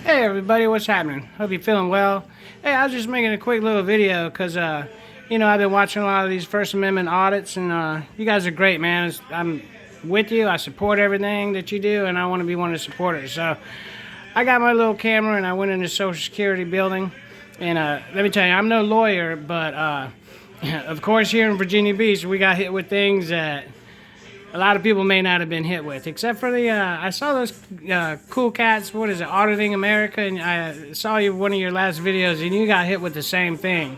Hey everybody, what's happening? Hope you're feeling well. Hey, I was just making a quick little video because, I've been watching a lot of these First Amendment audits, and you guys are great, man. I'm with you. I support everything that you do, and I want to be one of the supporters. So I got my little camera, and I went in the Social Security building. And let me tell you, I'm no lawyer, but of course here in Virginia Beach, we got hit with things that a lot of people may not have been hit with, except for I saw those cool cats, what is it, Auditing America, and I saw one of your last videos, and you got hit with the same thing,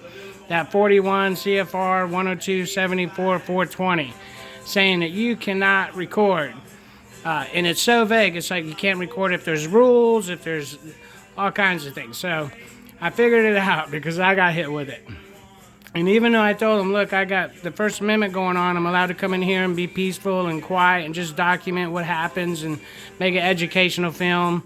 that 41 CFR 102-74-420, saying that you cannot record, and it's so vague, it's like you can't record if there's rules, if there's all kinds of things. So I figured it out because I got hit with it. And even though I told them, look, I got the First Amendment going on, I'm allowed to come in here and be peaceful and quiet and just document what happens and make an educational film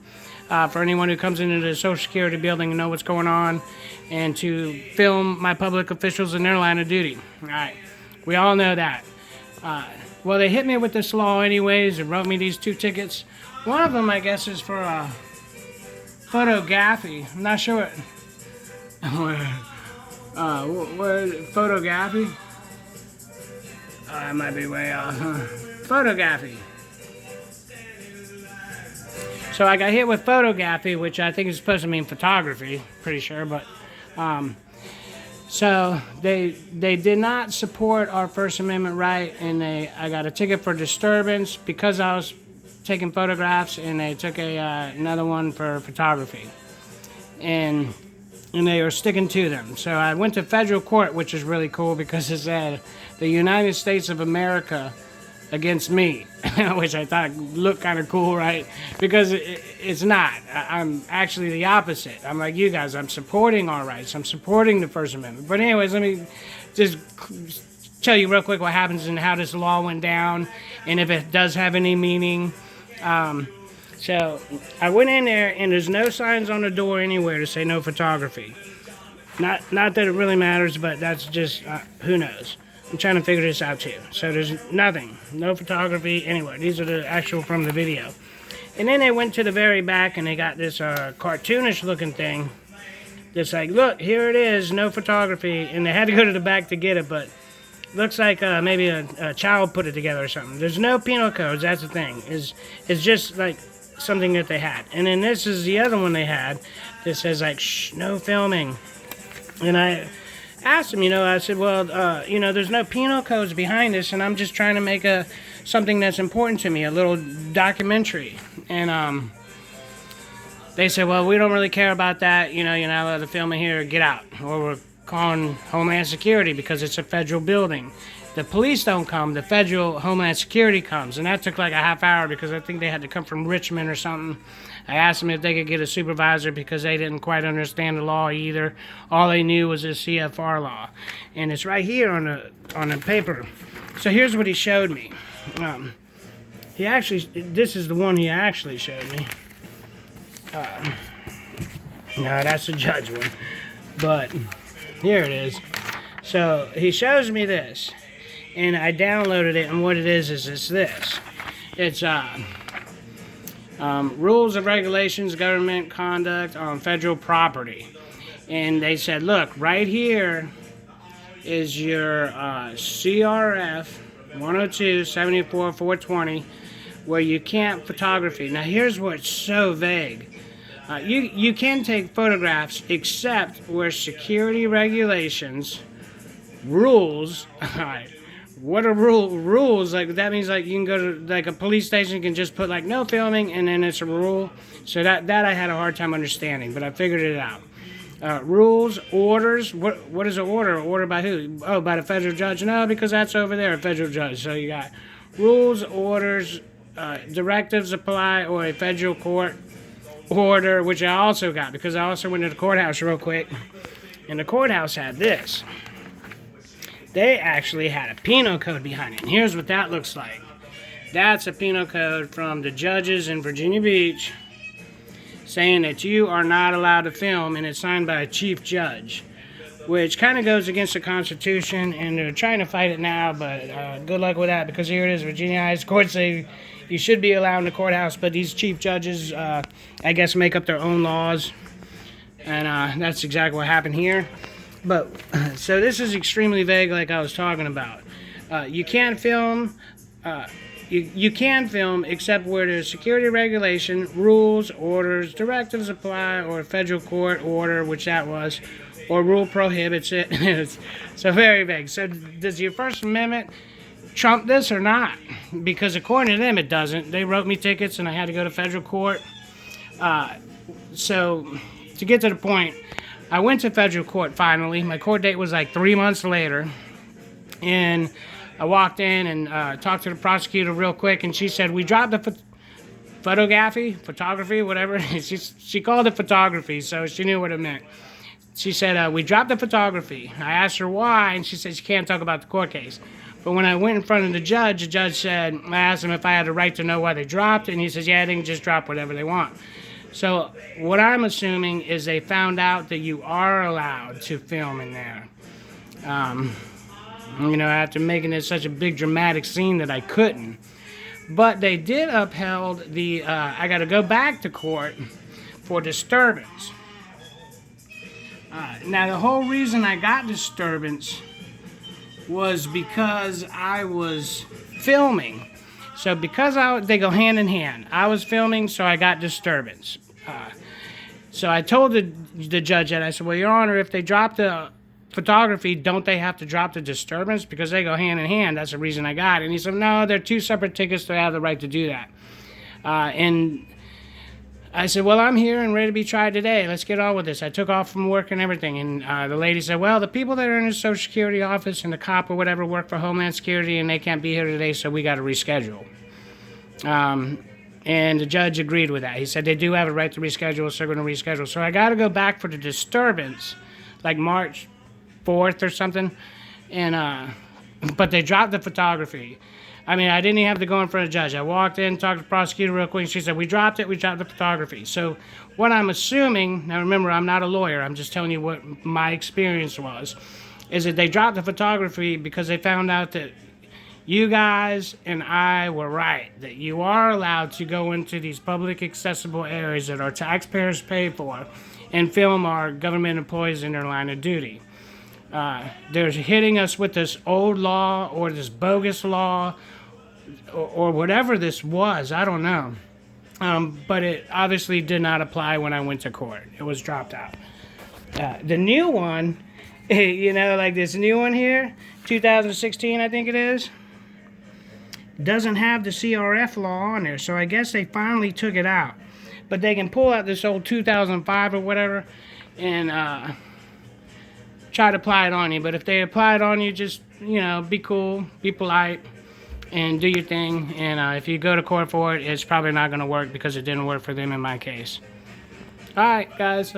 for anyone who comes into the Social Security building and know what's going on, and to film my public officials in their line of duty. All right, we all know that. Well, they hit me with this law anyways and wrote me these 2 tickets. One of them, I guess, is for photography. I'm not sure what... what photography? I might be way off. Photography. So I got hit with photography, which I think is supposed to mean photography. Pretty sure, but so they did not support our First Amendment right, and I got a ticket for disturbance because I was taking photographs, and they took another one for photography, and they were sticking to them. So I went to federal court, which is really cool because it said the United States of America against me, which I thought looked kind of cool, right? Because it's not. I'm actually the opposite. I'm like you guys. I'm supporting our rights. I'm supporting the First Amendment. But anyways, let me just tell you real quick what happens and how this law went down and if it does have any meaning. So I went in there, and there's no signs on the door anywhere to say no photography. Not that it really matters, but that's just, who knows. I'm trying to figure this out too. So there's nothing, no photography anywhere. These are the actual from the video. And then they went to the very back, and they got this cartoonish looking thing. That's like, look, here it is, no photography. And they had to go to the back to get it, but looks like maybe a child put it together or something. There's no penal codes, that's the thing. It's just like something that they had. And then this is the other one they had that says like, shh, no filming. And I asked him, I said, well, there's no penal codes behind this, and I'm just trying to make something that's important to me, a little documentary. And they said, well, we don't really care about that. You're not allowed to film it here, get out. Or we're calling Homeland Security because it's a federal building. The police don't come, the federal Homeland Security comes, and that took like a half hour because I think they had to come from Richmond or something. I asked them if they could get a supervisor because they didn't quite understand the law either. All they knew was the CFR law, and it's right here on the paper. So here's what he showed me. This is the one he actually showed me. No, that's the judge one, but here it is. So he shows me this. And I downloaded it, and what it is this. It's rules of regulations, government conduct on federal property. And they said, look, right here is your CRF 102-74-420, where you can't photography. Now, here's what's so vague. You can take photographs except where security regulations, rules, what are rules? Like, that means like you can go to like a police station, you can just put like no filming, and then it's a rule. So that I had a hard time understanding, but I figured it out. Rules, orders. What is an order? Order by who? Oh, by the federal judge? No, because that's over there, a federal judge. So you got rules, orders, directives apply, or a federal court order, which I also got because I also went to the courthouse real quick, and the courthouse had this. They actually had a penal code behind it. And here's what that looks like. That's a penal code from the judges in Virginia Beach saying that you are not allowed to film, and it's signed by a chief judge. which kind of goes against the Constitution, and they're trying to fight it now, but good luck with that, because here it is, Virginia Highest Court say you should be allowed in the courthouse, but these chief judges, I guess, make up their own laws, and that's exactly what happened here. But, so this is extremely vague, like I was talking about. You can't film, you can film except where there's security regulation, rules, orders, directives apply, or a federal court order, which that was, or rule prohibits it. So very vague. So does your First Amendment trump this or not? Because according to them, it doesn't. They wrote me tickets and I had to go to federal court. So to get to the point, I went to federal court finally. My court date was like 3 months later. And I walked in and talked to the prosecutor real quick, and she said, we dropped the photography, whatever. She called it photography, so she knew what it meant. She said, we dropped the photography. I asked her why, and she said she can't talk about the court case. But when I went in front of the judge said, I asked him if I had the right to know why they dropped it, and he says, yeah, they can just drop whatever they want. So what I'm assuming is they found out that you are allowed to film in there. After making it such a big dramatic scene that I couldn't. But they did upheld the, I got to go back to court for disturbance. Now, the whole reason I got disturbance was because I was filming. So because they go hand in hand. I was filming, so I got disturbance. So I told the judge that. I said, well, Your Honor, if they drop the photography, don't they have to drop the disturbance? Because they go hand in hand. That's the reason I got it. And he said, no, they're two separate tickets. They have the right to do that. And I said, well, I'm here and ready to be tried today. Let's get on with this. I took off from work and everything. And the lady said, well, the people that are in the Social Security office and the cop or whatever work for Homeland Security, and they can't be here today, so we got to reschedule. And the judge agreed with that. He said they do have a right to reschedule, so they're going to reschedule. So I got to go back for the disturbance, like March 4th or something. And but they dropped the photography. I mean, I didn't even have to go in front of the judge. I walked in, talked to the prosecutor real quick, and she said, we dropped the photography. So what I'm assuming, now remember, I'm not a lawyer, I'm just telling you what my experience was, is that they dropped the photography because they found out that you guys and I were right, that you are allowed to go into these public accessible areas that our taxpayers pay for and film our government employees in their line of duty. They're hitting us with this old law or this bogus law or whatever this was, I don't know. But it obviously did not apply when I went to court. It was dropped out. The new one, like this new one here, 2016 I think it is, doesn't have the CRF law on there, so I guess they finally took it out. But they can pull out this old 2005 or whatever and try to apply it on you. But if they apply it on you, just, be cool, be polite, and do your thing. And if you go to court for it, it's probably not going to work because it didn't work for them in my case. All right, guys.